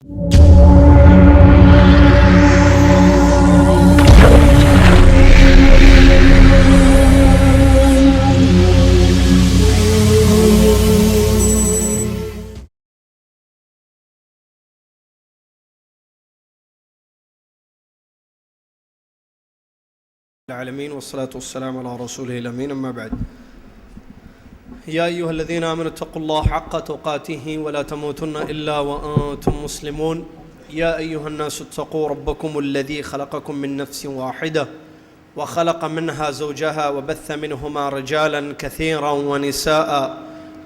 العالمين والصلاة والسلام على رسوله الأمين أما بعد يا أيها الذين آمنوا اتقوا الله حق تقاته ولا تموتن إلا وأنتم مسلمون يا أيها الناس اتقوا ربكم الذي خلقكم من نفس واحدة وخلق منها زوجها وبث منهما رجالا كثيرا ونساء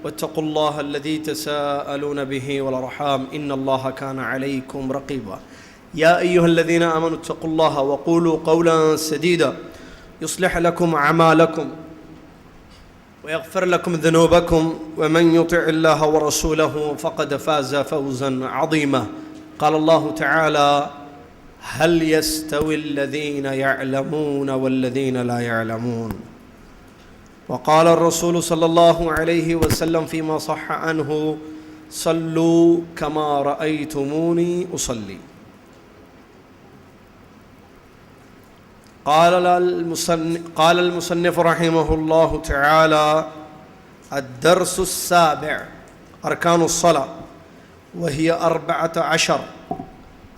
واتقوا الله الذي تساءلون به والأرحام إن الله كان عليكم رقيبا يا أيها الذين آمنوا اتقوا الله وقولوا قولا سديدا يصلح لكم أعمالكم ويغفر لكم ذنوبكم ومن يطع الله ورسوله فقد فاز فوزا عظيما قال الله تعالى هل يستوي الذين يعلمون والذين لا يعلمون وقال الرسول صلى الله عليه وسلم فيما صح عنه صلوا كما رأيتموني أصلي قال المصنف رحمه الله تعالى الدرس السابع أركان الصلاة وهي 14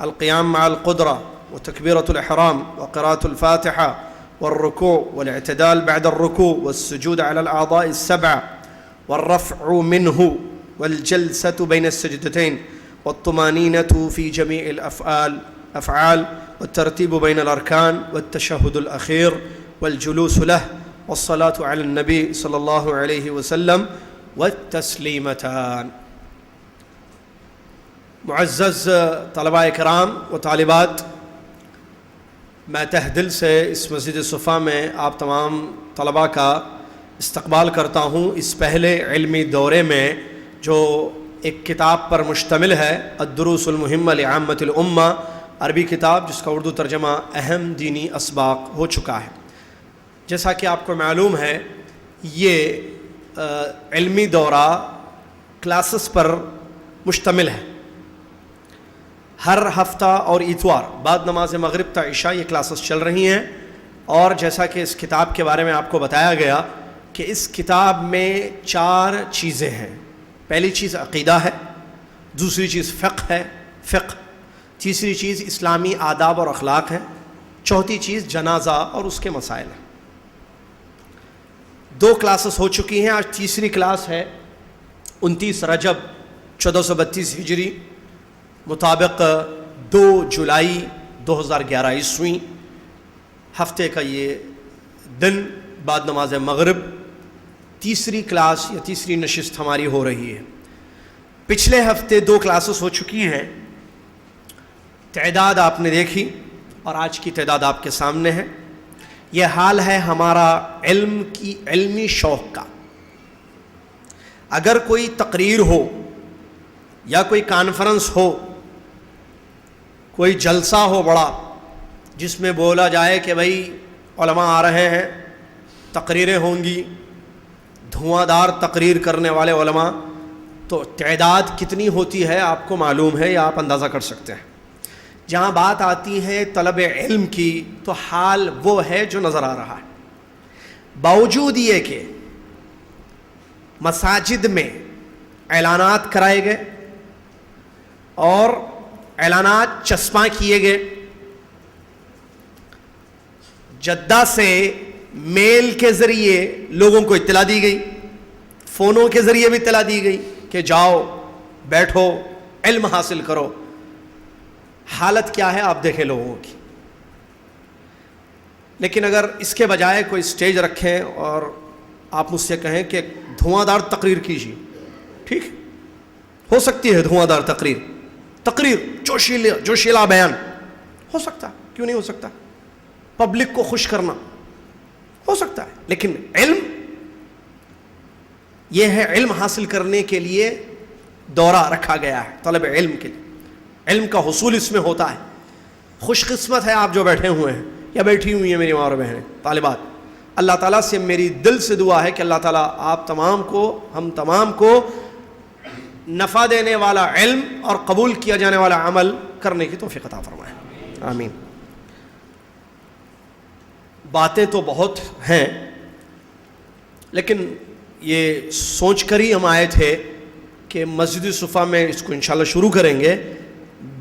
القيام مع القدرة وتكبيرة الإحرام وقراءة الفاتحة والركوع والاعتدال بعد الركوع والسجود على الأعضاء السبعة والرفع منه والجلسة بين السجدتين والطمانينة في جميع الأفعال والترتيب بين الأركان والتشهد الأخير والجلوس له والصلاة على النبي صلى الله عليه وسلم والتسليمتان. معزز طلباء کرام و طالبات، میں تہ دل سے اس مسجد صفا میں آپ تمام طلباء کا استقبال کرتا ہوں اس پہلے علمی دورے میں جو ایک کتاب پر مشتمل ہے الدروس المہمہ لعامۃ الامہ، عربی کتاب جس کا اردو ترجمہ اہم دینی اسباق ہو چکا ہے. جیسا کہ آپ کو معلوم ہے یہ علمی دورہ کلاسز پر مشتمل ہے. ہر ہفتہ اور اتوار بعد نماز مغرب تا عشاء یہ کلاسز چل رہی ہیں، اور جیسا کہ اس کتاب کے بارے میں آپ کو بتایا گیا کہ اس کتاب میں 4 چیزیں ہیں. پہلی چیز عقیدہ ہے، دوسری چیز فقہ ہے، تیسری چیز اسلامی آداب اور اخلاق ہے، چوتھی چیز جنازہ اور اس کے مسائل ہیں. 2 کلاسز ہو چکی ہیں، آج تیسری کلاس ہے 29 رجب 1432 ہجری مطابق 2 جولائی 2011 عیسوی، ہفتے کا یہ دن بعد نماز مغرب تیسری کلاس یا تیسری نشست ہماری ہو رہی ہے. پچھلے ہفتے 2 کلاسز ہو چکی ہیں، تعداد آپ نے دیکھی اور آج کی تعداد آپ کے سامنے ہے. یہ حال ہے ہمارا علمی شوق کا. اگر کوئی تقریر ہو یا کوئی کانفرنس ہو، کوئی جلسہ ہو بڑا جس میں بولا جائے کہ بھائی علماء آ رہے ہیں، تقریریں ہوں گی، دھواں دار تقریر کرنے والے علماء، تو تعداد کتنی ہوتی ہے آپ کو معلوم ہے یا آپ اندازہ کر سکتے ہیں. جہاں بات آتی ہے طلب علم کی تو حال وہ ہے جو نظر آ رہا ہے. باوجود یہ کہ مساجد میں اعلانات کرائے گئے اور اعلانات چسپاں کیے گئے، جدہ سے میل کے ذریعے لوگوں کو اطلاع دی گئی، فونوں کے ذریعے بھی اطلاع دی گئی کہ جاؤ بیٹھو علم حاصل کرو. حالت کیا ہے آپ دیکھیں لوگوں کی. لیکن اگر اس کے بجائے کوئی سٹیج رکھیں اور آپ مجھ سے کہیں کہ دھواں دار تقریر کیجیے، ٹھیک ہو سکتی ہے دھواں دار تقریر جوشیلا بیان ہو سکتا ہے، کیوں نہیں ہو سکتا؟ پبلک کو خوش کرنا ہو سکتا ہے. لیکن علم یہ ہے، علم حاصل کرنے کے لیے دورہ رکھا گیا ہے طلب علم کے لیے. علم کا حصول اس میں ہوتا ہے. خوش قسمت ہے آپ جو بیٹھے ہوئے ہیں یا بیٹھی ہوئی ہیں میری ماں اور بہنیں طالبات. اللہ تعالیٰ سے میری دل سے دعا ہے کہ اللہ تعالیٰ آپ تمام کو، ہم تمام کو نفع دینے والا علم اور قبول کیا جانے والا عمل کرنے کی توفیق عطا فرمائے، آمین۔ باتیں تو بہت ہیں، لیکن یہ سوچ کر ہی ہم آئے تھے کہ مسجد صفا میں اس کو انشاءاللہ شروع کریں گے،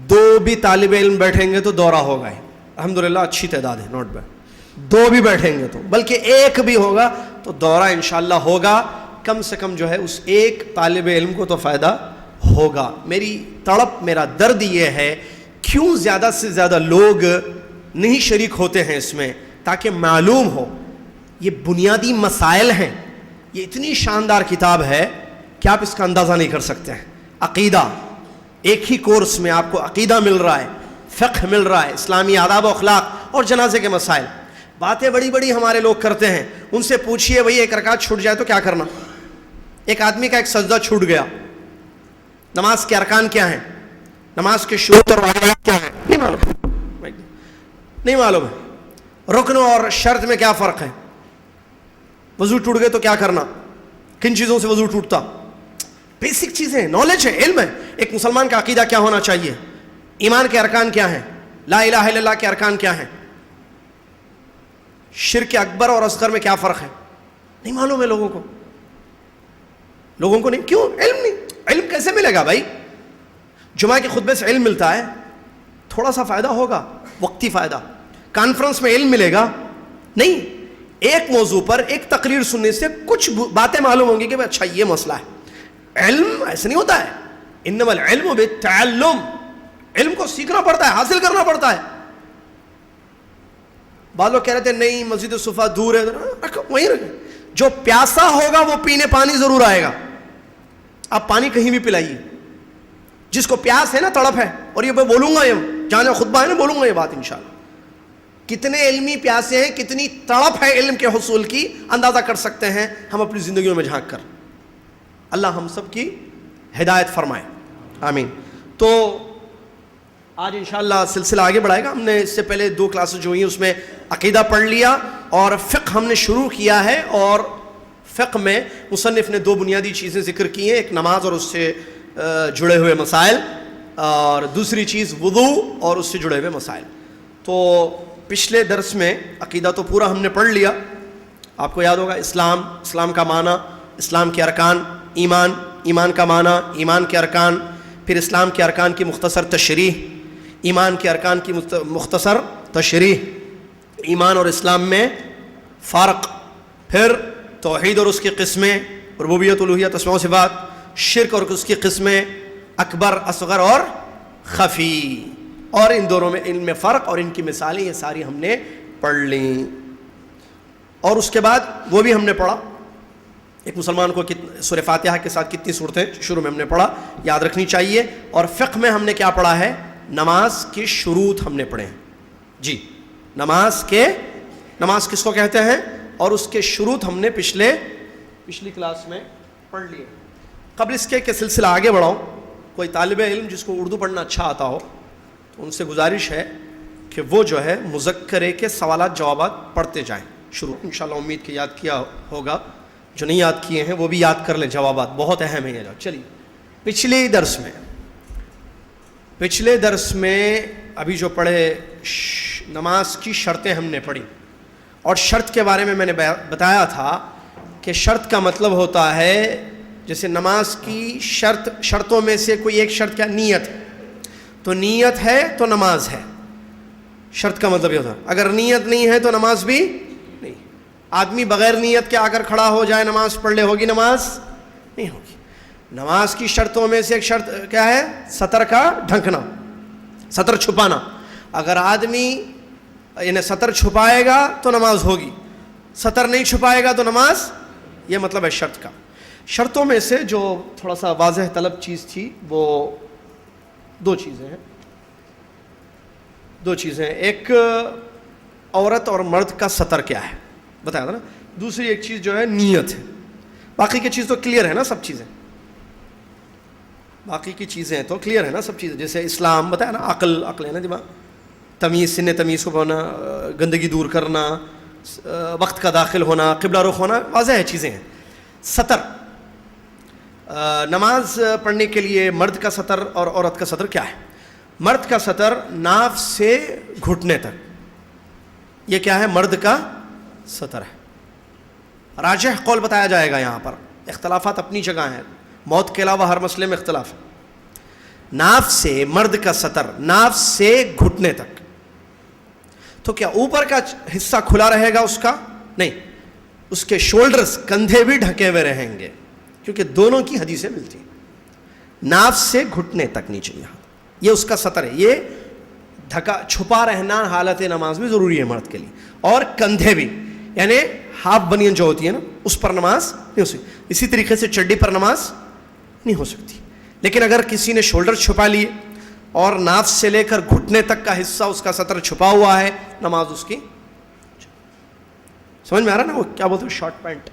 2 بھی طالب علم بیٹھیں گے تو دورہ ہوگا ہی، الحمدللہ اچھی تعداد ہے، نوٹ بائے 2 بھی بیٹھیں گے تو، بلکہ 1 بھی ہوگا تو دورہ انشاءاللہ ہوگا، کم سے کم جو ہے اس ایک طالب علم کو تو فائدہ ہوگا۔ میری تڑپ، میرا درد یہ ہے کیوں زیادہ سے زیادہ لوگ نہیں شریک ہوتے ہیں اس میں، تاکہ معلوم ہو یہ بنیادی مسائل ہیں۔ یہ اتنی شاندار کتاب ہے کہ آپ اس کا اندازہ نہیں کر سکتے ہیں۔ عقیدہ، ایک ہی کورس میں آپ کو عقیدہ مل رہا ہے، فقہ مل رہا ہے، اسلامی آداب و اخلاق اور جنازے کے مسائل۔ باتیں بڑی بڑی ہمارے لوگ کرتے ہیں، ان سے پوچھئے بھئی ایک رکعت چھوٹ جائے تو کیا کرنا؟ ایک آدمی کا ایک سجدہ چھوٹ گیا، نماز کے ارکان کیا ہیں، نماز کے شروط اور واجبات کیا ہیں، نہیں معلوم، نہیں معلوم ہے۔ رکن اور شرط میں کیا فرق ہے، وضو ٹوٹ گئے تو کیا کرنا، کن چیزوں سے وضو ٹوٹتا، بیسک چیزیں، نالج ہے، علم ہے۔ ایک مسلمان کا عقیدہ کیا ہونا چاہیے، ایمان کے ارکان کیا ہیں، لا الہ الا اللہ کے ارکان کیا ہیں، شرک اکبر اور اصغر میں کیا فرق ہے، نہیں معلوم ہے لوگوں کو نہیں، کیوں؟ علم نہیں۔ علم کیسے ملے گا بھائی؟ جمعہ کے خطبے سے علم ملتا ہے، تھوڑا سا فائدہ ہوگا، وقتی فائدہ۔ کانفرنس میں علم ملے گا نہیں، ایک موضوع پر ایک تقریر سننے سے کچھ باتیں معلوم ہوں گی کہ اچھا یہ مسئلہ ہے۔ علم ایسے نہیں ہوتا ہے، انما العلم بالتعلم، علم کو سیکھنا پڑتا ہے، حاصل کرنا پڑتا ہے۔ بعض لوگ کہہ رہے تھے نہیں مسجد صفا دور ہے، وہیں رکھیں، جو پیاسا ہوگا وہ پینے پانی ضرور آئے گا۔ آپ پانی کہیں بھی پلائیے، جس کو پیاس ہے نا، تڑپ ہے، اور یہ میں بولوں گا، یہ جہاں جہاں خطبہ ہے نا بولوں گا یہ بات انشاءاللہ، کتنے علمی پیاسے ہیں، کتنی تڑپ ہے علم کے حصول کی، اندازہ کر سکتے ہیں ہم اپنی زندگیوں میں جھانک کر۔ اللہ ہم سب کی ہدایت فرمائے، آمین۔ تو آج انشاءاللہ سلسلہ آگے بڑھائے گا۔ ہم نے اس سے پہلے 2 کلاسز جو ہوئی ہیں اس میں عقیدہ پڑھ لیا اور فقہ ہم نے شروع کیا ہے، اور فقہ میں مصنف نے 2 بنیادی چیزیں ذکر کی ہیں، ایک نماز اور اس سے جڑے ہوئے مسائل، اور دوسری چیز وضو اور اس سے جڑے ہوئے مسائل۔ تو پچھلے درس میں عقیدہ تو پورا ہم نے پڑھ لیا، آپ کو یاد ہوگا اسلام کا معنی، اسلام کے ارکان، ایمان کا معنی، ایمان کے ارکان، پھر اسلام کے ارکان کی مختصر تشریح، ایمان کے ارکان کی مختصر تشریح، ایمان اور اسلام میں فرق، پھر توحید اور اس کی قسمیں، ربوبیت، الوہیت، اسماء و صفات، شرک اور اس کی قسمیں، اکبر، اصغر اور خفی، اور ان دونوں میں علم میں فرق اور ان کی مثالیں، یہ ساری ہم نے پڑھ لیں۔ اور اس کے بعد وہ بھی ہم نے پڑھا، ایک مسلمان کو سورہ فاتحہ کے ساتھ کتنی صورتیں شروع میں ہم نے پڑھا، یاد رکھنی چاہیے۔ اور فقہ میں ہم نے کیا پڑھا ہے، نماز کی شروط ہم نے پڑھے ہیں جی، نماز کس کو کہتے ہیں اور اس کے شروط ہم نے پچھلی کلاس میں پڑھ لیے۔ قبل اس کے سلسلہ آگے بڑھاؤں، کوئی طالب علم جس کو اردو پڑھنا اچھا آتا ہو تو ان سے گزارش ہے کہ وہ جو ہے مذکرے کے سوالات جوابات پڑھتے جائیں شروع، انشاءاللہ امید کہ یاد کیا ہوگا، جو نہیں یاد کیے ہیں وہ بھی یاد کر لیں، جوابات بہت اہم ہیں۔ چلیے پچھلے درس میں ابھی جو پڑھے نماز کی شرطیں ہم نے پڑھی، اور شرط کے بارے میں میں نے بتایا تھا کہ شرط کا مطلب ہوتا ہے، جیسے نماز کی شرطوں میں سے کوئی ایک شرط کیا، نیت، تو نیت ہے تو نماز ہے، شرط کا مطلب یہ ہوتا ہے۔ اگر نیت نہیں ہے تو نماز بھی نہیں۔ آدمی بغیر نیت کے آ کر کھڑا ہو جائے نماز پڑھ لے، ہوگی نماز؟ نہیں ہوگی۔ نماز کی شرطوں میں سے ایک شرط کیا ہے، سطر کا ڈھکنا، سطر چھپانا۔ اگر آدمی یعنی سطر چھپائے گا تو نماز ہوگی، سطر نہیں چھپائے گا تو نماز، یہ مطلب ہے شرط کا۔ شرطوں میں سے جو تھوڑا سا واضح طلب چیز تھی وہ 2 چیزیں ہیں، ایک عورت اور مرد کا سطر کیا ہے بتایا تھا نا، دوسری ایک چیز جو ہے نیت ہے۔ باقی کی چیز تو کلیئر ہے نا، سب چیزیں باقی کی چیزیں تو کلیئر ہے نا، سب چیزیں، جیسے اسلام بتایا نا، عقل ہے نا، دماغ، تمیز، سن تمیز کو ہونا، گندگی دور کرنا، وقت کا داخل ہونا، قبلہ رخ ہونا، واضح ہے چیزیں ہیں۔ سطر، نماز پڑھنے کے لیے مرد کا سطر اور عورت کا سطر کیا ہے؟ مرد کا سطر ناف سے گھٹنے تک، یہ کیا ہے؟ مرد کا سطر ہے۔ راجح قول بتایا جائے گا، یہاں پر اختلافات اپنی جگہ ہیں، موت کے علاوہ ہر مسئلے میں اختلاف ہے۔ ناف سے مرد کا سطر ناف سے گھٹنے تک، تو کیا اوپر کا حصہ کھلا رہے گا اس کا؟ نہیں، اس کے شولڈرز، کندھے بھی ڈھکے ہوئے رہیں گے، کیونکہ دونوں کی حدیثیں ملتی ہیں۔ ناف سے گھٹنے تک نیچے، یہاں یہ اس کا سطر ہے۔ یہ ڈھکا چھپا رہنا حالت نماز میں ضروری ہے مرد کے لیے، اور کندھے بھی، یعنی ہاف بنین جو ہوتی ہے نا، اس پر نماز نہیں ہو سکتی۔ اسی طریقے سے چڈی پر نماز نہیں ہو سکتی۔ لیکن اگر کسی نے شولڈر چھپا لیے اور ناف سے لے کر گھٹنے تک کا حصہ اس کا سطر چھپا ہوا ہے، نماز اس کی، سمجھ میں آ رہا ہے نا؟ وہ کیا بولتے ہیں، شارٹ پینٹ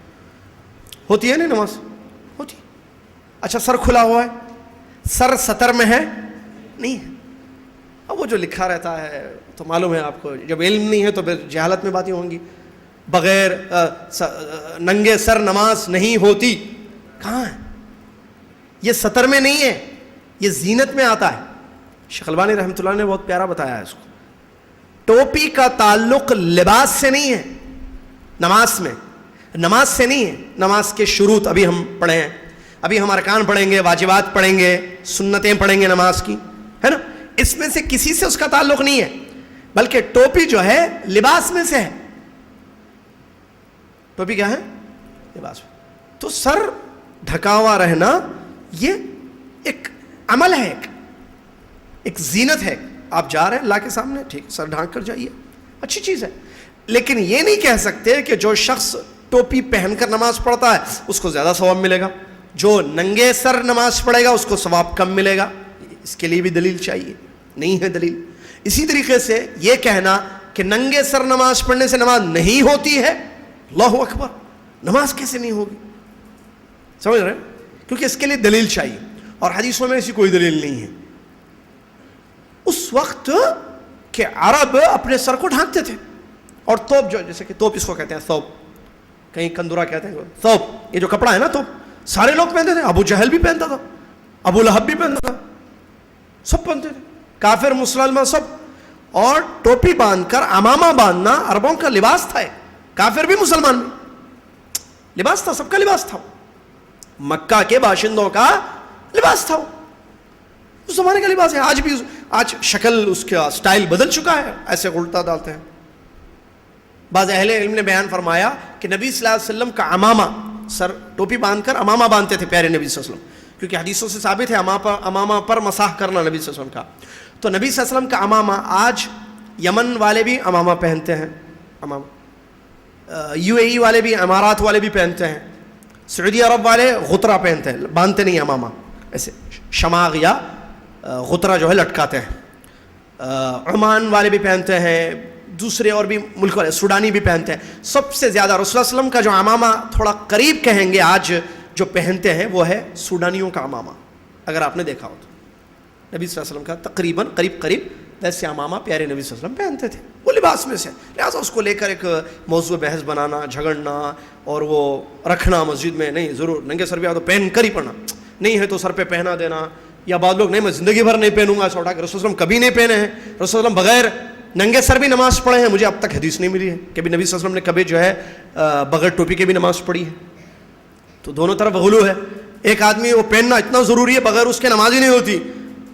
ہوتی ہے نا، نماز ہوتی ہے۔ اچھا، سر کھلا ہوا ہے، سر سطر میں ہے نہیں ہے؟ اب وہ جو لکھا رہتا ہے تو معلوم ہے آپ کو، جب علم نہیں ہے تو پھر جہالت میں باتیں ہوں گی۔ بغیر ننگے سر نماز نہیں ہوتی، کہاں ہے؟ یہ سطر میں نہیں ہے، یہ زینت میں آتا ہے۔ شیخ البانی رحمۃ اللہ نے بہت پیارا بتایا ہے اس کو۔ ٹوپی کا تعلق لباس سے نہیں ہے نماز میں، نماز سے نہیں ہے۔ نماز کے شروط ابھی ہم پڑھے ہیں، ابھی ہم ارکان پڑھیں گے، واجبات پڑھیں گے، سنتیں پڑھیں گے نماز کی، ہے نا؟ اس میں سے کسی سے اس کا تعلق نہیں ہے، بلکہ ٹوپی جو ہے لباس میں سے ہے۔ ٹوپی کیا ہے؟ لباس میں۔ تو سر ڈھکا ہوا رہنا یہ ایک عمل ہے، ایک زینت ہے۔ آپ جا رہے ہیں اللہ کے سامنے، ٹھیک، سر ڈھانک کر جائیے، اچھی چیز ہے۔ لیکن یہ نہیں کہہ سکتے کہ جو شخص ٹوپی پہن کر نماز پڑھتا ہے اس کو زیادہ ثواب ملے گا، جو ننگے سر نماز پڑھے گا اس کو ثواب کم ملے گا۔ اس کے لیے بھی دلیل چاہیے، نہیں ہے دلیل۔ اسی طریقے سے یہ کہنا کہ ننگے سر نماز پڑھنے سے نماز نہیں ہوتی ہے، اللہ اکبر، نماز کیسے نہیں ہوگی؟ سمجھ رہے ہیں؟ کیونکہ اس کے لیے دلیل چاہیے، اور حدیثوں میں ایسی کوئی دلیل نہیں ہے۔ اس وقت کہ عرب اپنے سر کو ڈھانکتے تھے، اور توپ، جو جیسے کہ توپ اس کو کہتے ہیں، ثوب، کہیں کندورا کہتے ہیں ثوب، یہ جو کپڑا ہے نا، توپ سارے لوگ پہنتے تھے۔ ابو جہل بھی پہنتا تھا، ابو لہب بھی پہنتا تھا، سب پہنتے تھے، کافر مسلمان سب۔ اور ٹوپی باندھ کر عمامہ باندھنا عربوں کا لباس تھا، کافر بھی مسلمان بھی لباس تھا، سب کا لباس تھا، مکہ کے باشندوں کا لباس تھا، اس زمانے کا لباس ہے۔ آج بھی، آج شکل اس کا سٹائل بدل چکا ہے، ایسے الٹا ڈالتے ہیں۔ بعض اہل علم نے بیان فرمایا کہ نبی صلی اللہ علیہ وسلم کا عمامہ، سر ٹوپی باندھ کر عمامہ باندھتے تھے پیارے نبی صلی اللہ علیہ وسلم، کیونکہ حدیثوں سے ثابت ہے عمامہ پر مسح کرنا نبی صلی اللہ علیہ وسلم کا۔ تو نبی صلی اللہ علیہ وسلم کا عمامہ، آج یمن والے بھی عمامہ پہنتے ہیں، عمامہ UAE والے بھی، امارات والے بھی پہنتے ہیں، سعودی عرب والے غترہ پہنتے ہیں، باندھتے نہیں عمامہ، ایسے شماغ یا غترہ جو ہے لٹکاتے ہیں۔ عمان والے بھی پہنتے ہیں، دوسرے اور بھی ملک والے، سوڈانی بھی پہنتے ہیں۔ سب سے زیادہ رسول اللہ علیہ وسلم کا جو عمامہ تھوڑا قریب کہیں گے آج جو پہنتے ہیں، وہ ہے سوڈانیوں کا عمامہ، اگر آپ نے دیکھا ہو تو۔ نبی صلی اللہ علیہ وسلم کا تقریباً قریب ویسے عمامہ پیارے نبی صلی اللہ علیہ وسلم پہنتے تھے، وہ لباس میں سے، لہٰذا اس کو لے کر ایک موضوع بحث بنانا، جھگڑنا اور وہ رکھنا مسجد میں، نہیں، ضرور ننگے سر بھی آ تو پہن کر ہی پڑھنا، نہیں ہے تو سر پہ پہنا دینا۔ یا بعض لوگ، نہیں میں زندگی بھر نہیں پہنوں گا، ایسا اٹھا کے رسول اللہ کبھی نہیں پہنے ہیں، رسول اللہ علیہ وسلم بغیر ننگے سر بھی نماز پڑھے ہیں، مجھے اب تک حدیث نہیں ملی ہے کہ نبی صلی اللہ علیہ وسلم نے کبھی جو ہے بغیر ٹوپی کے بھی نماز پڑھی ہے۔ تو دونوں طرف غلو ہے، ایک آدمی وہ پہننا اتنا ضروری ہے، بغیر اس کے نماز ہی نہیں ہوتی،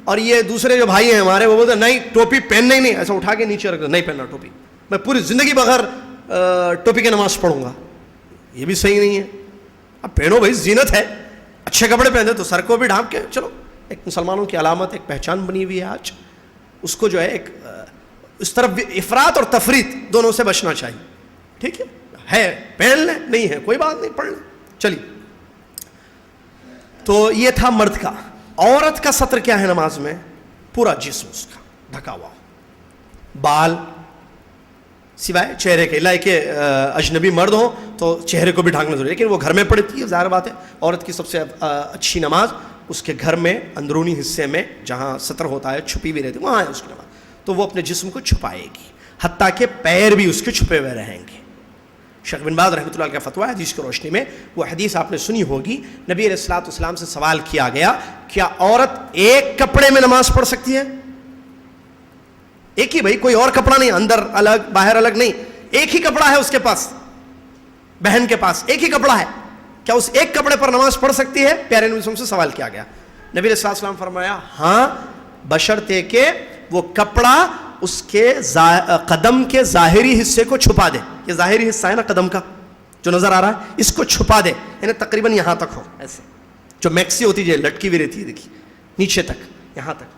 اور یہ دوسرے جو بھائی ہیں ہمارے وہ بولتے ہیں نہیں ٹوپی پہننا ہی نہیں، ایسا اٹھا کے نیچے رکھ دو، نہیں پہننا ٹوپی، میں پوری زندگی بغیر ٹوپی کے نماز پڑھوں گا، یہ بھی صحیح نہیں ہے۔ اب پہنو بھائی، زینت ہے، اچھے کپڑے پہنتے تو سر کو بھی ڈھانپ کے چلو، ایک مسلمانوں کی علامت، ایک پہچان بنی ہوئی ہے آج، اس کو جو ہے ایک اس طرف بھی افراط اور تفریط دونوں سے بچنا چاہیے، ٹھیک ہے پہن لیں، نہیں ہے کوئی بات نہیں، پڑھ لیں، چلیے۔ تو یہ تھا مرد کا۔ عورت کا سطر کیا ہے نماز میں؟ پورا جسم اس کا ڈھکا ہوا، بال سوائے چہرے کے، لائک اجنبی مرد ہوں تو چہرے کو بھی ڈھانکنا ضروری ہے، لیکن وہ گھر میں پڑتی ہے، ظاہر بات ہے، عورت کی سب سے اچھی نماز اس کے گھر میں اندرونی حصے میں جہاں سطر ہوتا ہے، چھپی بھی رہتی ہے، وہاں ہے اس کی نماز، تو وہ اپنے جسم کو چھپائے گی، حتیٰ کہ پیر بھی اس کے چھپے ہوئے رہیں گے۔ شیخ بن باز رحمۃ اللہ علیہ کا فتویٰ ہے حدیث کی روشنی میں. وہ حدیث آپ نے سنی ہوگی, نبی علیہ الصلوۃ والسلام سے سوال کیا گیا کیا عورت ایک کپڑے میں نماز پڑھ سکتی ہے؟ ایک ہی, بھائی کوئی اور کپڑا نہیں, اندر الگ باہر الگ نہیں, ایک ہی کپڑا ہے اس کے پاس, بہن کے پاس ایک ہی کپڑا ہے, کیا اس ایک کپڑے پر نماز پڑھ سکتی ہے؟ پیارے نبی صلی اللہ علیہ وسلم سے سوال کیا گیا. نبی علیہ الصلوۃ والسلام فرمایا ہاں, بشرطے کہ وہ کپڑا اس کے قدم کے ظاہری حصے کو چھپا دے. یہ ظاہری حصہ ہے نا قدم کا جو نظر آ رہا ہے, اس کو چھپا دے, یعنی تقریباً یہاں تک ہو, ایسے جو میکسی ہوتی ہے لٹکی ہوئی رہتی ہے, دیکھیے نیچے تک, یہاں تک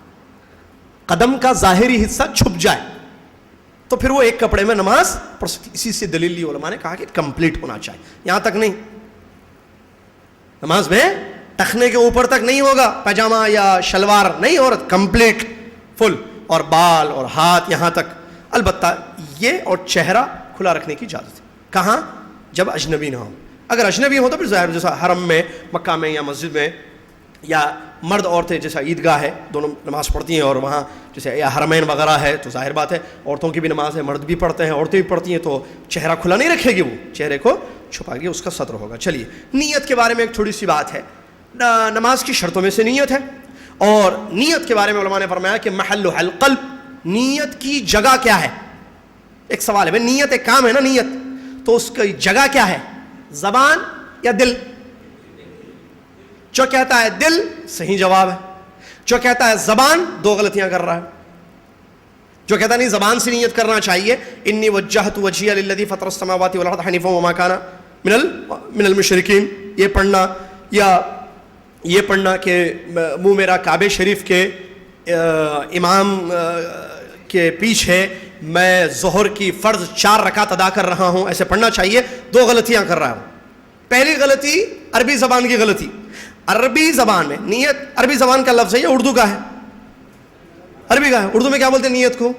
قدم کا ظاہری حصہ چھپ جائے, تو پھر وہ ایک کپڑے میں نماز پڑھ سکتی. اسی سے دلیل لی علماء نے کہا کہ کمپلیٹ ہونا چاہیے, یہاں تک نہیں, نماز میں ٹخنے کے اوپر تک نہیں ہوگا, پیجامہ یا شلوار نہیں, عورت کمپلیٹ فل, اور بال اور ہاتھ یہاں تک. البتہ یہ اور چہرہ کھلا رکھنے کی اجازت ہے. کہاں؟ جب اجنبی نہ ہو. اگر اجنبی ہو تو پھر ظاہر جیسا حرم میں, مکہ میں یا مسجد میں, یا مرد عورتیں جیسا عیدگاہ ہے دونوں نماز پڑھتی ہیں, اور وہاں جیسے یا حرمین وغیرہ ہے تو ظاہر بات ہے عورتوں کی بھی نماز ہے, مرد بھی پڑھتے ہیں, عورتیں بھی پڑھتی ہیں, تو چہرہ کھلا نہیں رکھے گی, وہ چہرے کو چھپا گی, اس کا ستر ہوگا. چلیے نیت کے بارے میں ایک تھوڑی سی بات ہے. نماز کی شرطوں میں سے نیت ہے, اور نیت کے بارے میں علماء نے فرمایا کہ محلها القلب, نیت کی جگہ کیا ہے؟ ایک سوال ہے, نیت ایک کام ہے نا, نیت تو اس کی جگہ کیا ہے؟ زبان یا دل؟ جو کہتا ہے دل صحیح جواب ہے, جو کہتا ہے زبان دو غلطیاں کر رہا ہے. جو کہتا نہیں زبان سے نیت کرنا چاہیے, انی وجہت وجہی للذی فطر السماوات والارض حنیفا وما کان من المشرکین, یہ پڑھنا, یا یہ پڑھنا کہ منہ میرا کعبہ شریف کے امام کے پیچھے میں ظہر کی فرض 4 رکعت ادا کر رہا ہوں, ایسے پڑھنا چاہیے. 2 غلطیاں کر رہا ہوں. پہلی غلطی عربی زبان کی غلطی. عربی زبان میں نیت, عربی زبان کا لفظ ہے, یہ اردو کا ہے, عربی کا ہے. اردو میں کیا بولتے ہیں نیت کو؟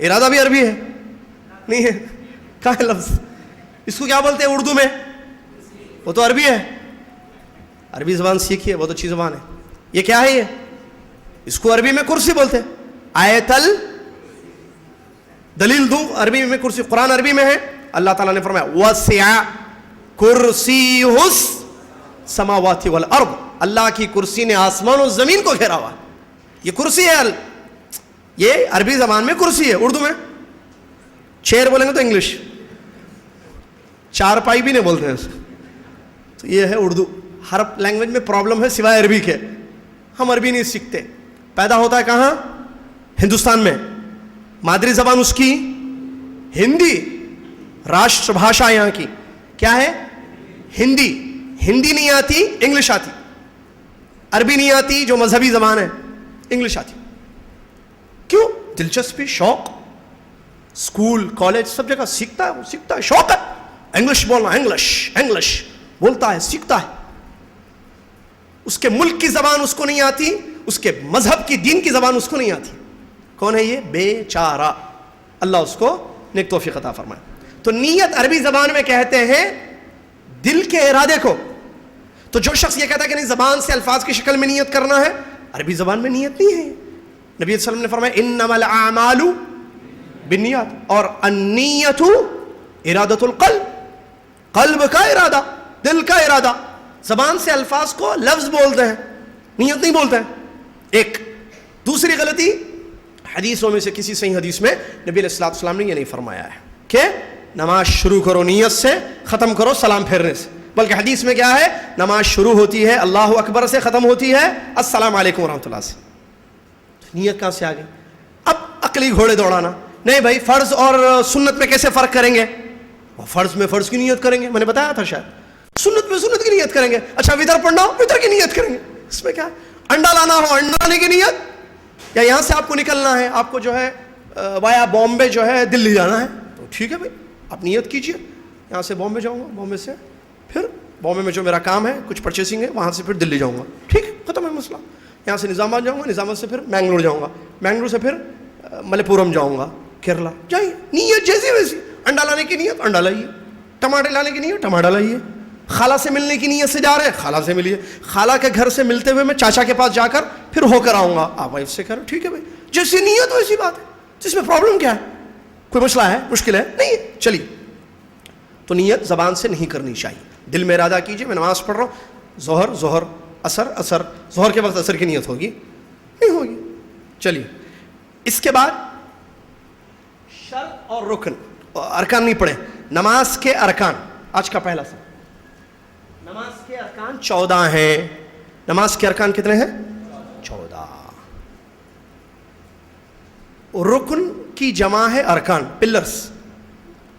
ارادہ بھی عربی ہے نہیں ہے, کہاں ہے لفظ, اس کو کیا بولتے ہیں اردو میں؟ وہ تو عربی ہے. عربی زبان سیکھیے, بہت اچھی زبان ہے. یہ کیا ہے؟ یہ اس کو عربی میں کرسی بولتے ہیں. آیت دلیل دوں, عربی میں کرسی, قرآن عربی میں ہے. اللہ تعالیٰ نے فرمایا وسع کرسیہ السماوات والارض, اللہ کی کرسی نے آسمان و زمین کو گھیرا ہوا. یہ کرسی ہے, یہ عربی زبان میں کرسی ہے. اردو میں چیئر بولیں گے تو انگلش, چارپائی بھی نہیں بولتے ہیں. تو یہ ہے اردو. ہر لینگویج میں پرابلم ہے سوائے عربی کے, ہم عربی نہیں سیکھتے. پیدا ہوتا ہے کہاں؟ ہندوستان میں. مادری زبان اس کی ہندی, راشٹر بھاشا یہاں کی کیا ہے؟ ہندی. ہندی نہیں آتی, انگلش آتی. عربی نہیں آتی جو مذہبی زبان ہے, انگلش آتی. کیوں؟ دلچسپی, شوق. اسکول کالج سب جگہ سیکھتا ہے, وہ سیکھتا ہے, شوق ہے. انگلش بولنا, انگلش بولتا ہے, سیکھتا ہے. اس کے ملک کی زبان اس کو نہیں آتی, اس کے مذہب کی دین کی زبان اس کو نہیں آتی. کون ہے یہ؟ بیچارہ. اللہ اس کو نیک توفیق عطا فرمائے. تو نیت عربی زبان میں کہتے ہیں دل کے ارادے کو. تو جو شخص یہ کہتا ہے کہ نہیں زبان سے الفاظ کی شکل میں نیت کرنا ہے, عربی زبان میں نیت نہیں ہے. نبی صلی اللہ علیہ وسلم نے فرمایا انما الاعمال بالنیات, اور النیت ارادۃ القلب, قلب کا ارادہ, دل کا ارادہ. زبان سے الفاظ کو لفظ بولتے ہیں, نیت نہیں بولتے ہیں. ایک دوسری غلطی, حدیثوں میں سے کسی صحیح حدیث میں نبی علیہ الصلوۃ والسلام نے یہ نہیں فرمایا ہے کہ نماز شروع کرو نیت سے, ختم کرو سلام پھیرنے سے. بلکہ حدیث میں کیا ہے؟ نماز شروع ہوتی ہے اللہ اکبر سے, ختم ہوتی ہے السلام علیکم ورحمۃ اللہ سے. نیت کہاں سے آ گئی؟ اب عقلی گھوڑے دوڑانا. نہیں بھائی, فرض اور سنت میں کیسے فرق کریں گے؟ فرض میں فرض کی نیت کریں گے, میں نے بتایا تھا شاید. سنت میں سنت کی نیت کریں گے. اچھا وطر پڑھنا ہو, وطر کی نیت کریں گے. اس میں کیا ہے؟ انڈا لانا ہو, انڈا لانے کی نیت, یا یہاں سے آپ کو نکلنا ہے, آپ کو جو ہے وایا بامبے جو ہے دلی جانا ہے, تو ٹھیک ہے بھائی آپ نیت کیجئے, یہاں سے بامبے جاؤں گا, بامبے سے پھر بامبے میں جو میرا کام ہے کچھ پرچیسنگ ہے, وہاں سے پھر دلی جاؤں گا, ٹھیک ہے, ختم ہے مسئلہ. یہاں سے نظام آباد جاؤں گا, نظام آباد سے پھر مینگلور جاؤں گا, مینگلور سے پھر ملے پورم جاؤں گا, کیرلا جائیے. نیت جیسی ویسی. انڈا لانے کی نیت انڈا لائیے, ٹماٹر لانے کی نیت ٹماٹر لائیے. خالہ سے ملنے کی نیت سے جا رہے ہیں, خالہ سے ملیے. خالہ کے گھر سے ملتے ہوئے میں چاچا کے پاس جا کر پھر ہو کر آؤں گا, آپ وائف سے کرو, ٹھیک ہے بھائی, جیسی نیت ویسی بات ہے. جس میں پرابلم کیا ہے؟ کوئی مسئلہ ہے, مشکل ہے نہیں, چلیے. تو نیت زبان سے نہیں کرنی چاہیے, دل میں ارادہ کیجئے میں نماز پڑھ رہا ہوں, ظہر ظہر, عصر عصر, ظہر کے وقت عصر کی نیت ہوگی نہیں ہوگی. چلیے اس کے بعد شرط اور رکن, ارکان نہیں پڑھے, نماز کے ارکان. آج کا پہلا سب, نماز کے ارکان 14 ہیں. نماز کے ارکان کتنے ہیں؟ 14. رکن کی جمع ہے ارکان, پلرز.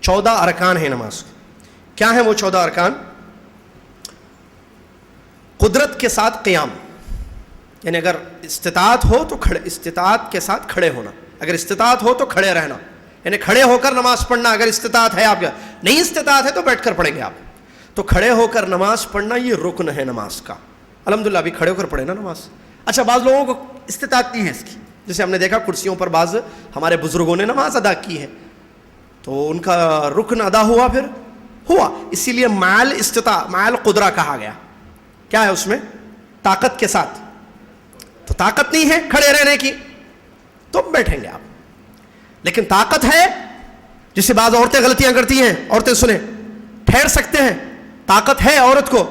14 ارکان ہیں نماز کے. کیا ہیں وہ 14 ارکان؟ قدرت کے ساتھ قیام, یعنی اگر استطاعت ہو تو کھڑے, استطاعت کے ساتھ کھڑے ہونا. اگر استطاعت ہو تو کھڑے رہنا, یعنی کھڑے ہو کر نماز پڑھنا. اگر استطاعت ہے, آپ نہیں استطاعت ہے تو بیٹھ کر پڑھیں گے آپ. تو کھڑے ہو کر نماز پڑھنا یہ رکن ہے نماز کا. الحمدللہ ابھی کھڑے ہو کر پڑھے نا نماز. اچھا بعض لوگوں کو استطاعت نہیں ہے اس کی, جیسے ہم نے دیکھا کرسیوں پر بعض ہمارے بزرگوں نے نماز ادا کی ہے, تو ان کا رکن ادا ہوا, پھر ہوا. اسی لیے مال استطاع, مال قدرہ کہا گیا. کیا ہے اس میں؟ طاقت کے ساتھ. تو طاقت نہیں ہے کھڑے رہنے کی تو بیٹھیں گے آپ. لیکن طاقت ہے, جسے بعض عورتیں غلطیاں کرتی ہیں, عورتیں سنیں, ٹھہر سکتے ہیں, طاقت ہے عورت کو,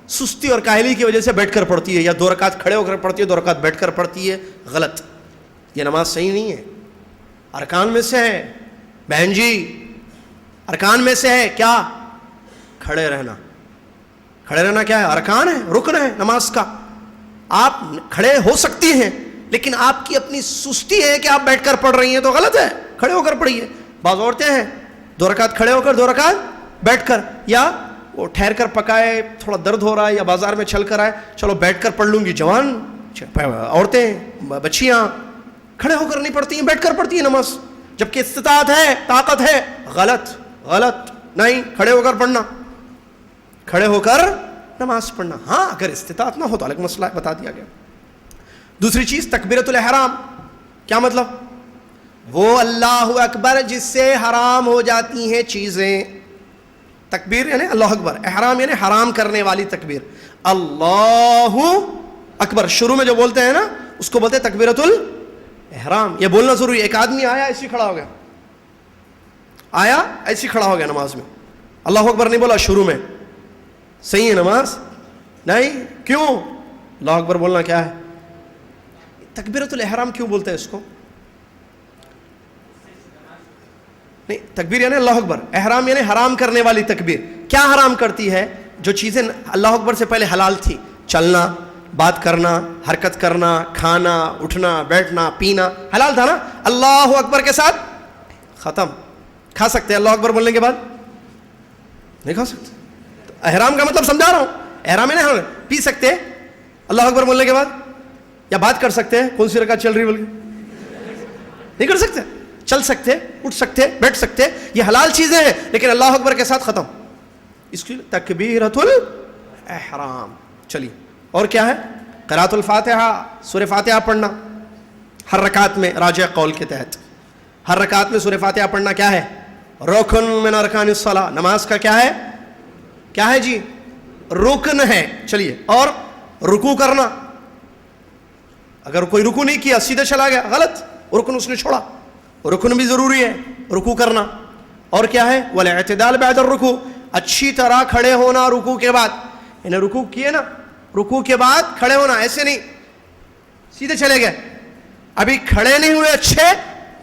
سستی اور کاہلی کی وجہ سے بیٹھ کر پڑتی ہے, یا 2 رکعت کھڑے ہو کر پڑتی ہے, 2 رکعت بیٹھ کر پڑتی ہے, غلط. یہ نماز صحیح نہیں ہے. ارکان میں سے ہے بہن جی, ارکان میں سے ہے کیا؟ کھڑے رہنا. کھڑے رہنا کیا ہے؟ ارکان ہے, رکن ہے نماز کا. آپ کھڑے ہو سکتی ہیں, لیکن آپ کی اپنی سستی ہے کہ آپ بیٹھ کر پڑھ رہی ہیں, تو غلط ہے. کھڑے ہو کر پڑھیے. بعض عورتیں ہیں 2 رکعت کھڑے ہو کر 2 رکعت بیٹھ کر, یا وہ ٹھہر کر پکائے, تھوڑا درد ہو رہا ہے, یا بازار میں چل کر آئے, چلو بیٹھ کر پڑھ لوں گی. جوان عورتیں, بچیاں کھڑے ہو کر نہیں پڑھتی ہیں, بیٹھ کر پڑھتی ہیں نماز, جبکہ استطاعت ہے, طاقت ہے. غلط, غلط نہیں. کھڑے ہو کر پڑھنا, کھڑے ہو کر نماز پڑھنا. ہاں اگر استطاعت نہ ہو تو الگ مسئلہ ہے, بتا دیا گیا. دوسری چیز تکبیرۃ الاحرام. کیا مطلب؟ وہ اللہ اکبر جس سے حرام ہو جاتی ہیں چیزیں. تکبیر یعنی اللہ اکبر, احرام یعنی حرام کرنے والی تکبیر. اللہ اکبر شروع میں جو بولتے ہیں نا, اس کو بولتے ہیں تکبیرۃ الاحرام. یہ بولنا ضروری. ایک آدمی آیا ایسے کھڑا ہو گیا, آیا ایسے کھڑا ہو گیا نماز میں, اللہ اکبر نہیں بولا شروع میں, صحیح ہے نماز؟ نہیں. کیوں؟ اللہ اکبر بولنا کیا ہے؟ تکبیرۃ الاحرام کیوں بولتے ہیں اس کو؟ نہیں, تکبیر یعنی اللہ اکبر, احرام یعنی حرام کرنے والی تکبیر. کیا حرام کرتی ہے؟ جو چیزیں اللہ اکبر سے پہلے حلال تھی, چلنا, بات کرنا, حرکت کرنا, کھانا, اٹھنا, بیٹھنا, پینا, حلال تھا نا. اللہ اکبر کے ساتھ ختم. کھا سکتے ہیں اللہ اکبر بولنے کے بعد؟ نہیں کھا سکتے. احرام کا مطلب سمجھا رہا ہوں. احرام ہے نا, پی سکتے ہیں اللہ اکبر بولنے کے بعد, یا بات کر سکتے ہیں, کون سی رکعت چل رہی بول کے نہیں کر سکتے. چل سکتے, اٹھ سکتے, بیٹھ سکتے, یہ حلال چیزیں ہیں, لیکن اللہ اکبر کے ساتھ ختم. اس کی تکبیرۃ الاحرام. چلیے اور کیا ہے؟ قراءۃ الفاتحہ, سورہ فاتحہ پڑھنا ہر رکعت میں, راجح قول کے تحت ہر رکعت میں سورہ فاتحہ پڑھنا کیا ہے؟ رکن من ارکان الصلاۃ. نماز کا کیا ہے؟ کیا ہے جی؟ رکن ہے. چلیے, اور رکوع کرنا. اگر کوئی رکوع نہیں کیا, سیدھے چلا گیا, غلط, رکن اس نے چھوڑا. رکن بھی ضروری ہے رکوع کرنا. اور کیا ہے؟ والاعتدال بعد الرکوع, اچھی طرح کھڑے ہونا رکوع کے بعد. انہیں رکوع کیے نا, رکوع کے بعد کھڑے ہونا, ایسے نہیں سیدھے چلے گئے, ابھی کھڑے نہیں ہوئے اچھے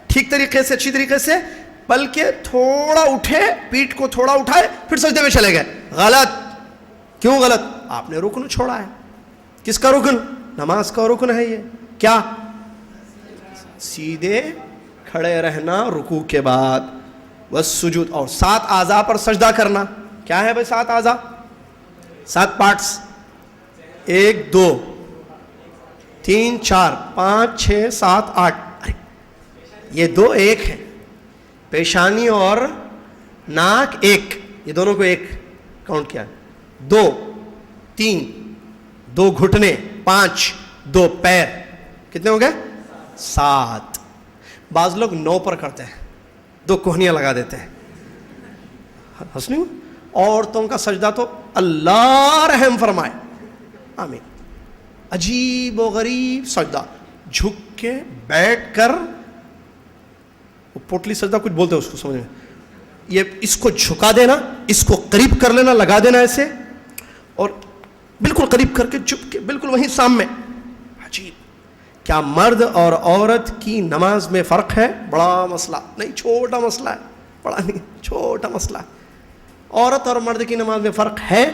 ٹھیک طریقے سے, اچھی طریقے سے, بلکہ تھوڑا اٹھے, پیٹھ کو تھوڑا اٹھائے, پھر سجدے میں چلے گئے. غلط. کیوں غلط؟ آپ نے رکن چھوڑا ہے. کس کا رکن؟ نماز کا رکن ہے یہ. کیا؟ سیدھے کھڑے رہنا رکوع کے بعد. والسجود, اور 7 اعضاء پر سجدہ کرنا. کیا ہے بھائی 7 اعضاء؟ 7 پارٹس. 1 2 3 4 5 6 7 8. ارے یہ 2 1 ہے. پیشانی اور ناک 1, یہ دونوں کو 1 کاؤنٹ کیا. 2 3 2 گھٹنے, 5 2 پیر, کتنے ہو گئے؟ 7. بعض لوگ 9 پر کرتے ہیں, 2 کوہنیاں لگا دیتے ہیں. حسنی عورتوں کا سجدہ تو اللہ رحم فرمائے, آمین. عجیب و غریب سجدہ, جھک کے بیٹھ کر وہ پوٹلی سجدہ کچھ بولتے ہیں اس کو سمجھ میں, یہ اس کو جھکا دینا, اس کو قریب کر لینا, لگا دینا ایسے, اور بالکل قریب کر کے چپ کے بالکل وہیں سامنے. عجیب. کیا مرد اور عورت کی نماز میں فرق ہے؟ بڑا مسئلہ نہیں, چھوٹا مسئلہ ہے, بڑا نہیں, چھوٹا مسئلہ ہے. عورت اور مرد کی نماز میں فرق ہے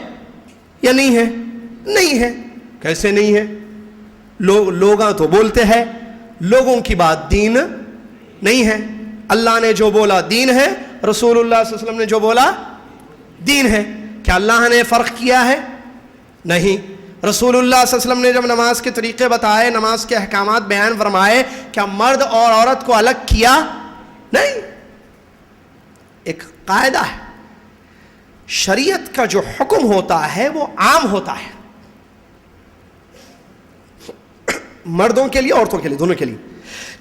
یا نہیں ہے؟ نہیں ہے. کیسے نہیں ہے؟ لوگاں تو بولتے ہیں, لوگوں کی بات دین نہیں ہے. اللہ نے جو بولا دین ہے, رسول اللہ صلی اللہ علیہ وسلم نے جو بولا دین ہے. کیا اللہ نے فرق کیا ہے؟ نہیں. رسول اللہ صلی اللہ علیہ وسلم نے جب نماز کے طریقے بتائے, نماز کے احکامات بیان فرمائے, کیا مرد اور عورت کو الگ کیا؟ نہیں. ایک قاعدہ ہے, شریعت کا جو حکم ہوتا ہے وہ عام ہوتا ہے, مردوں کے لیے عورتوں کے لیے دونوں کے لیے.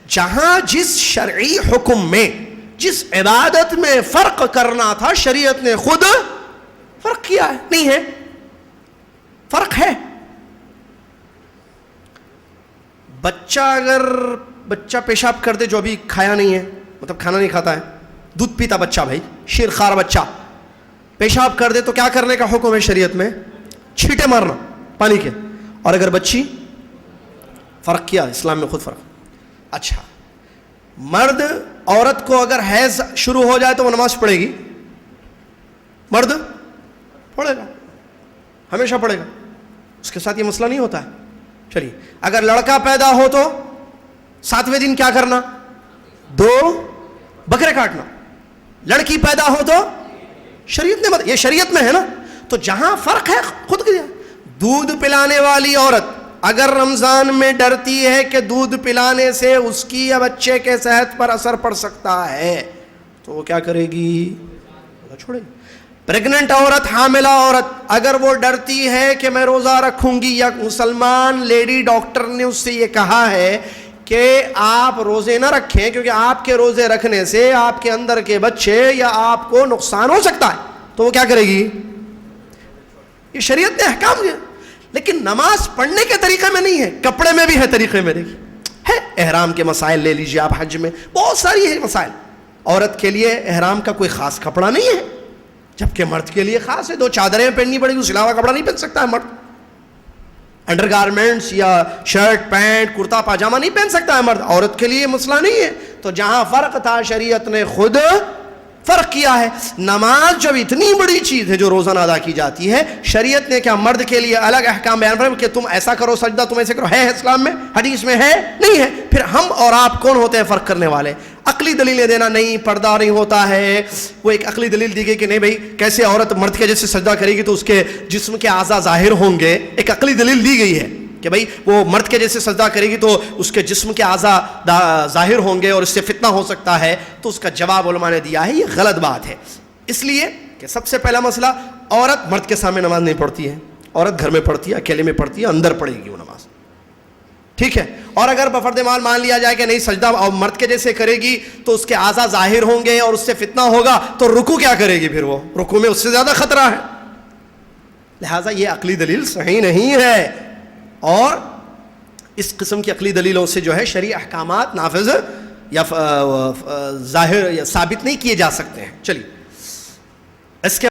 جہاں جس شرعی حکم میں, جس عبادت میں فرق کرنا تھا, شریعت نے خود فرق کیا ہے. نہیں ہے, فرق ہے. بچہ پیشاب کر دے جو ابھی کھایا نہیں ہے, مطلب کھانا نہیں کھاتا ہے, دودھ پیتا بچہ, بھائی شیرخوار بچہ پیشاب کر دے تو کیا کرنے کا حکم ہے شریعت میں؟ چھینٹے مارنا پانی کے. اور اگر بچی, فرق کیا اسلام میں خود فرق. اچھا, مرد عورت کو اگر حیض شروع ہو جائے تو وہ نماز پڑھے گی؟ مرد پڑھے گا, ہمیشہ پڑھے گا, اس کے ساتھ یہ مسئلہ نہیں ہوتا ہے. چلیے, اگر لڑکا پیدا ہو تو 7ویں دن کیا کرنا؟ 2 بکرے کاٹنا. لڑکی پیدا ہو تو شریعت نے یہ شریعت میں ہے نا. تو جہاں فرق ہے خود کیا. دودھ پلانے والی عورت اگر رمضان میں ڈرتی ہے کہ دودھ پلانے سے اس کی یا بچے کے صحت پر اثر پڑ سکتا ہے تو وہ کیا کرے گی؟ چھوڑے گی. پریگننٹ عورت, حاملہ عورت, اگر وہ ڈرتی ہے کہ میں روزہ رکھوں گی, یا مسلمان لیڈی ڈاکٹر نے اس سے یہ کہا ہے کہ آپ روزے نہ رکھیں کیونکہ آپ کے روزے رکھنے سے آپ کے اندر کے بچے یا آپ کو نقصان ہو سکتا ہے, تو وہ کیا کرے گی؟ یہ شریعت نے احکام دیا. لیکن نماز پڑھنے کے طریقے میں نہیں ہے, کپڑے میں بھی ہے طریقے میں. دیکھیے ہے, احرام کے مسائل لے لیجیے آپ, حج میں بہت ساری ہے مسائل. عورت کے لیے احرام کا کوئی خاص کپڑا نہیں ہے, جبکہ مرد کے لیے خاص ہے. 2 چادریں پہننی پڑے گی, اس علاوہ کپڑا نہیں پہن سکتا ہے مرد. انڈر گارمنٹس یا شرٹ پینٹ کرتا پاجامہ نہیں پہن سکتا ہے مرد. عورت کے لیے مسئلہ نہیں ہے. تو جہاں فرق تھا شریعت نے خود فرق کیا ہے. نماز جب اتنی بڑی چیز ہے جو روزانہ ادا کی جاتی ہے, شریعت نے کیا مرد کے لیے الگ احکام بیان فرمائے کہ تم ایسا کرو سجدہ, تم ایسے کرو؟ ہے اسلام میں, حدیث میں ہے نہیں ہے. پھر ہم اور آپ کون ہوتے ہیں فرق کرنے والے؟ عقلی دلیلیں دینا, نہیں پردہ نہیں ہوتا ہے. وہ ایک عقلی دلیل دی گئی کہ نہیں بھائی کیسے عورت مرد کے جیسے سجدہ کرے گی تو اس کے جسم کے اعضاء ظاہر ہوں گے. ایک عقلی دلیل دی گئی ہے کہ بھائی وہ مرد کے جیسے سجدہ کرے گی تو اس کے جسم کے اعضاء ظاہر ہوں گے اور اس سے فتنہ ہو سکتا ہے. تو اس کا جواب علماء نے دیا ہے یہ غلط بات ہے. اس لیے کہ سب سے پہلا مسئلہ, عورت مرد کے سامنے نماز نہیں پڑھتی ہے. عورت گھر میں پڑھتی ہے, اکیلے میں پڑھتی ہے, اندر پڑھے گی وہ نماز, ٹھیک ہے. اور اگر بفرض مال مان لیا جائے کہ نہیں سجدہ مرد کے جیسے کرے گی تو اس کے اعضاء ظاہر ہوں گے اور اس سے فتنہ ہوگا, تو رکوع کیا کرے گی؟ پھر وہ رکوع میں اس سے زیادہ خطرہ ہے. لہٰذا یہ عقلی دلیل صحیح نہیں ہے, اور اس قسم کی عقلی دلیلوں سے جو ہے شرعی احکامات نافذ یا ظاہر یا ثابت نہیں کیے جا سکتے ہیں. چلیے اس کے